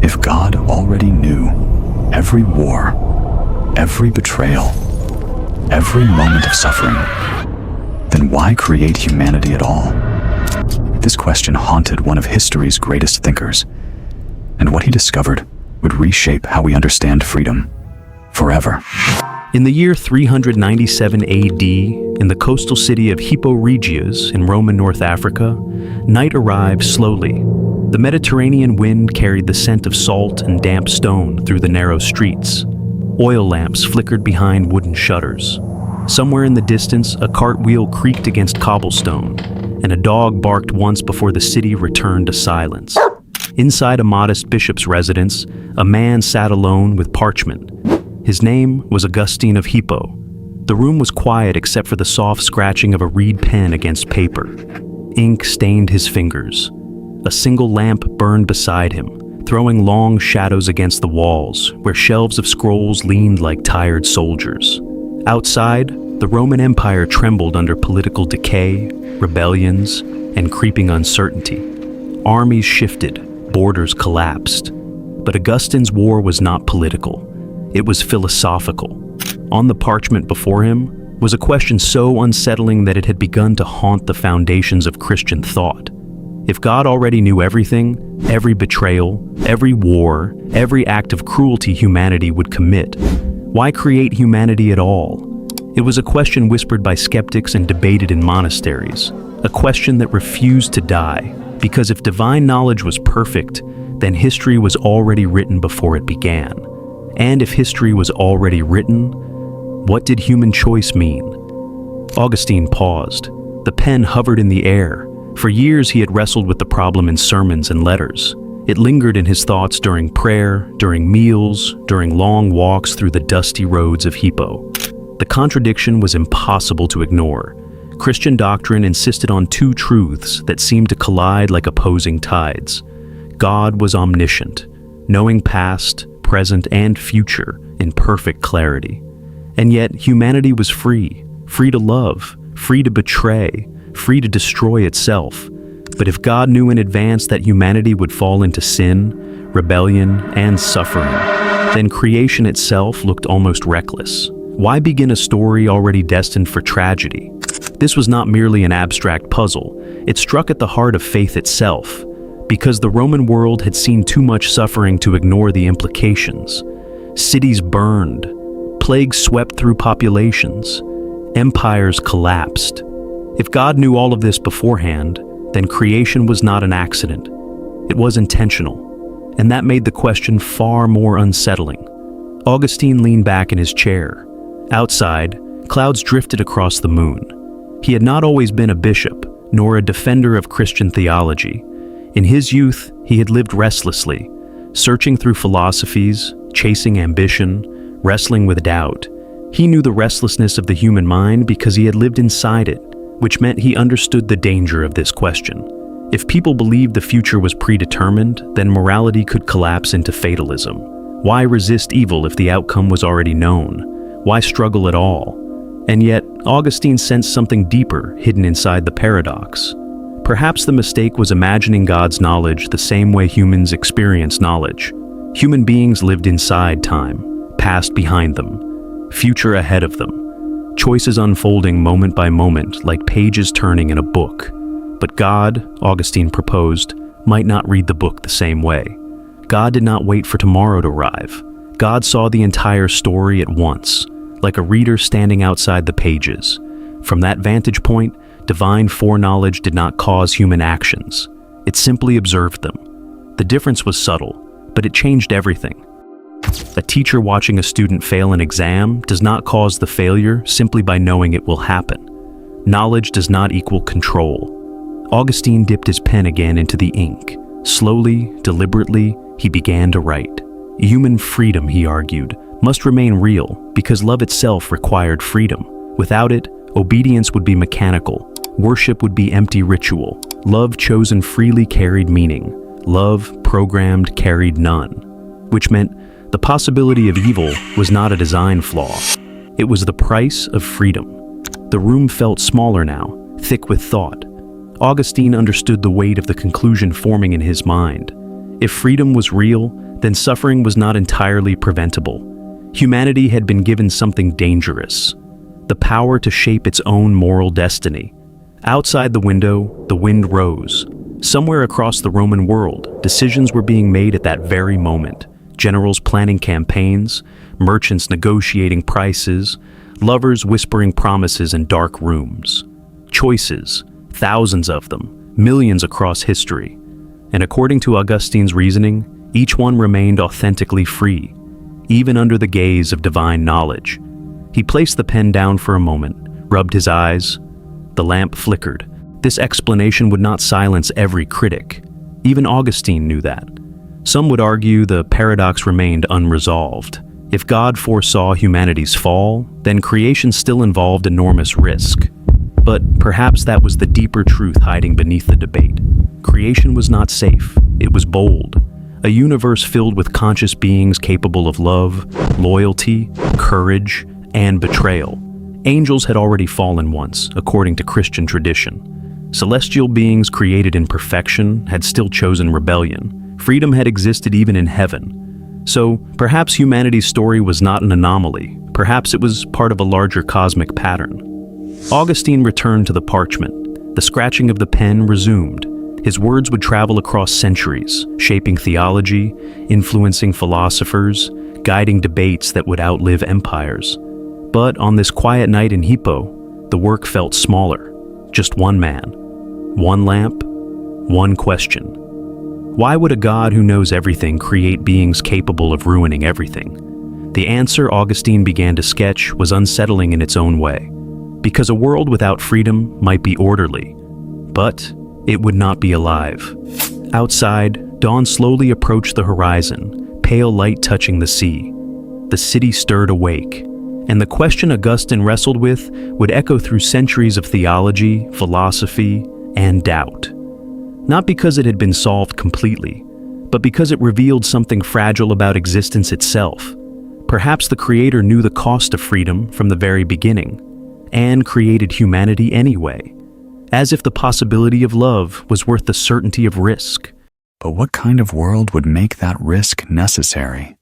If God already knew every war, every betrayal, every moment of suffering, then why create humanity at all? This question haunted one of history's greatest thinkers, and what he discovered would reshape how we understand freedom forever. In the year 397 AD, in the coastal city of Hippo Regius in Roman North Africa, night arrived slowly. The Mediterranean wind carried the scent of salt and damp stone through the narrow streets. Oil lamps flickered behind wooden shutters. Somewhere in the distance, a cartwheel creaked against cobblestone, and a dog barked once before the city returned to silence. Inside a modest bishop's residence, a man sat alone with parchment. His name was Augustine of Hippo. The room was quiet except for the soft scratching of a reed pen against paper. Ink stained his fingers. A single lamp burned beside him, throwing long shadows against the walls, where shelves of scrolls leaned like tired soldiers. Outside, the Roman Empire trembled under political decay, rebellions, and creeping uncertainty. Armies shifted, borders collapsed. But Augustine's war was not political. It was philosophical. On the parchment before him was a question so unsettling that it had begun to haunt the foundations of Christian thought. If God already knew everything, every betrayal, every war, every act of cruelty humanity would commit, why create humanity at all? It was a question whispered by skeptics and debated in monasteries, a question that refused to die, because if divine knowledge was perfect, then history was already written before it began. And if history was already written, what did human choice mean? Augustine paused. The pen hovered in the air. For years he had wrestled with the problem in sermons and letters. It lingered in his thoughts during prayer, during meals, during long walks through the dusty roads of Hippo. The contradiction was impossible to ignore. Christian doctrine insisted on two truths that seemed to collide like opposing tides. God was omniscient, knowing past, present, and future in perfect clarity. And yet humanity was free to love, free to betray, free to destroy itself. But if God knew in advance that humanity would fall into sin, rebellion, and suffering, then creation itself looked almost reckless. Why begin a story already destined for tragedy? This was not merely an abstract puzzle. It struck at the heart of faith itself, because the Roman world had seen too much suffering to ignore the implications. Cities burned, plagues swept through populations, empires collapsed. If God knew all of this beforehand, then creation was not an accident. It was intentional, and that made the question far more unsettling. Augustine leaned back in his chair. Outside, clouds drifted across the moon. He had not always been a bishop, nor a defender of Christian theology. In his youth, he had lived restlessly, searching through philosophies, chasing ambition, wrestling with doubt. He knew the restlessness of the human mind because he had lived inside it, which meant he understood the danger of this question. If people believed the future was predetermined, then morality could collapse into fatalism. Why resist evil if the outcome was already known? Why struggle at all? And yet, Augustine sensed something deeper hidden inside the paradox. Perhaps the mistake was imagining God's knowledge the same way humans experience knowledge. Human beings lived inside time, past behind them, future ahead of them, choices unfolding moment by moment like pages turning in a book. But God, Augustine proposed, might not read the book the same way. God did not wait for tomorrow to arrive. God saw the entire story at once, like a reader standing outside the pages. From that vantage point, divine foreknowledge did not cause human actions. It simply observed them. The difference was subtle, but it changed everything. A teacher watching a student fail an exam does not cause the failure simply by knowing it will happen. Knowledge does not equal control. Augustine dipped his pen again into the ink. Slowly, deliberately, he began to write. Human freedom, he argued, must remain real because love itself required freedom. Without it, obedience would be mechanical. Worship would be empty ritual. Love chosen freely carried meaning. Love programmed carried none. Which meant the possibility of evil was not a design flaw. It was the price of freedom. The room felt smaller now, thick with thought. Augustine understood the weight of the conclusion forming in his mind. If freedom was real, then suffering was not entirely preventable. Humanity had been given something dangerous, the power to shape its own moral destiny. Outside the window, the wind rose. Somewhere across the Roman world, decisions were being made at that very moment. Generals planning campaigns, merchants negotiating prices, lovers whispering promises in dark rooms. Choices, thousands of them, millions across history. And according to Augustine's reasoning, each one remained authentically free, even under the gaze of divine knowledge. He placed the pen down for a moment, rubbed his eyes. The lamp flickered. This explanation would not silence every critic. Even Augustine knew that. Some would argue the paradox remained unresolved. If God foresaw humanity's fall, then creation still involved enormous risk. But perhaps that was the deeper truth hiding beneath the debate. Creation was not safe. It was bold. A universe filled with conscious beings capable of love, loyalty, courage, and betrayal. Angels had already fallen once, according to Christian tradition. Celestial beings created in perfection had still chosen rebellion. Freedom had existed even in heaven. So perhaps humanity's story was not an anomaly. Perhaps it was part of a larger cosmic pattern. Augustine returned to the parchment. The scratching of the pen resumed. His words would travel across centuries, shaping theology, influencing philosophers, guiding debates that would outlive empires. But on this quiet night in Hippo, the work felt smaller. Just one man, one lamp, one question. Why would a God who knows everything create beings capable of ruining everything? The answer Augustine began to sketch was unsettling in its own way. Because a world without freedom might be orderly, but it would not be alive. Outside, dawn slowly approached the horizon, pale light touching the sea. The city stirred awake, and the question Augustine wrestled with would echo through centuries of theology, philosophy, and doubt. Not because it had been solved completely, but because it revealed something fragile about existence itself. Perhaps the Creator knew the cost of freedom from the very beginning, and created humanity anyway, as if the possibility of love was worth the certainty of risk. But what kind of world would make that risk necessary?